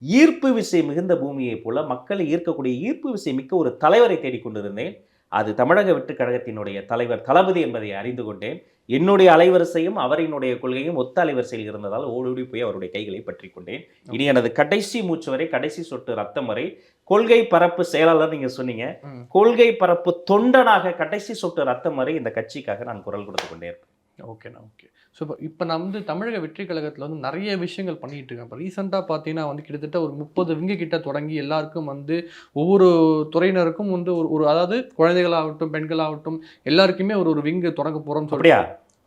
ஈர்ப்பு விசை மிகுந்த பூமியைப் போல மக்களை ஈர்க்கக்கூடிய ஈர்ப்பு விசை மிக்க ஒரு தலைவரை தேடிக்கொண்டிருந்தேன். அது தமிழக வெற்றிக் கழகத்தினுடைய தலைவர் தளபதி என்பதை அறிந்து கொண்டேன். என்னுடைய அலைவரிசையும், அவரினுடைய கொள்கையும் ஒத்த அலைவரிசையில் இருந்ததால் ஓடோடி போய் அவருடைய கைகளை பற்றிக் கொண்டேன். இனி எனது கடைசி மூச்சு வரை, கடைசி சொட்டு ரத்தம் வரை கொள்கை பரப்பு செயலாளர் நீங்க சொன்னீங்க. கொள்கை பரப்பு தொண்டனாக கடைசி சொட்டு ரத்தம் வரை இந்த கட்சிக்காக நான் குரல் கொடுத்துக் கொண்டே இருப்பேன். ஓகேண்ணா, ஓகே. ஸோ இப்போ நான் வந்து தமிழக வெற்றி கழகத்தில் வந்து நிறைய விஷயங்கள் பண்ணிகிட்டு இருக்கேன். இப்போ ரீசெண்டாக பார்த்தீங்கன்னா வந்து கிட்டத்தட்ட ஒரு 30 விங்கு கிட்ட தொடங்கி எல்லாருக்கும் வந்து ஒவ்வொரு துறையினருக்கும் வந்து ஒரு அதாவது குழந்தைகளாகட்டும், பெண்களாகட்டும் எல்லாருக்குமே ஒரு விங்கு தொடங்க போகிறோம்னு சொல்லியா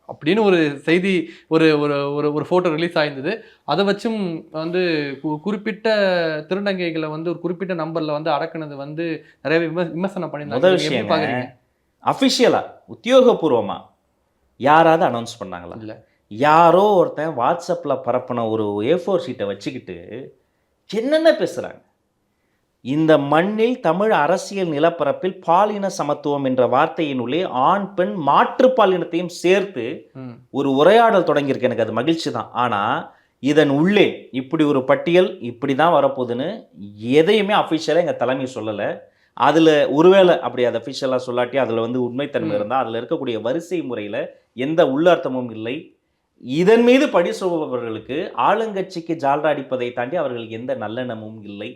அப்படின்னு ஒரு செய்தி, ஒரு ஒரு ஒரு ஒரு ஃபோட்டோ ரிலீஸ் ஆயிருந்தது. அதை வச்சும் வந்து குறிப்பிட்ட திருநங்கைகளை வந்து ஒரு குறிப்பிட்ட நம்பரில் வந்து அடக்குனது வந்து நிறைய விமர்சனம் பண்ணியிருந்தாங்க. அஃபிஷியலா உத்தியோகபூர்வமா யாராவது அனௌன்ஸ் பண்ணாங்களா? இல்லை. யாரோ ஒருத்தன் வாட்ஸ்அப்பில் பரப்பின ஒரு A4 ஷீட்டை வச்சுக்கிட்டு என்னென்ன பேசுகிறாங்க. இந்த மண்ணில் தமிழ் அரசியல் நிலப்பரப்பில் பாலின சமத்துவம் என்ற வார்த்தையினுள்ளே ஆண் பெண் மாற்று பாலினத்தையும் சேர்த்து ஒரு உரையாடல் தொடங்கியிருக்கு. எனக்கு அது மகிழ்ச்சி தான். ஆனால் இதன் உள்ளே இப்படி ஒரு பட்டியல் இப்படி தான் வரப்போகுதுன்னு எதையுமே அஃபிஷியலாக எங்கள் தலைமை சொல்லலை. அதில் ஒருவேளை அப்படி அதை அஃபிஷியலாக சொல்லாட்டி அதில் வந்து உண்மைத்தன்மை இருந்தால் அதில் இருக்கக்கூடிய வரிசை முறையில் எந்த உள்ளர்த்தமும் இல்லை. இதன் மீது பழி சொல்பவர்களுக்கு ஆளுங்கட்சிக்கு ஜால்ரா அடிப்பதை தாண்டி அவர்களுக்கு எந்த நல்லெண்ணமும் இல்லை.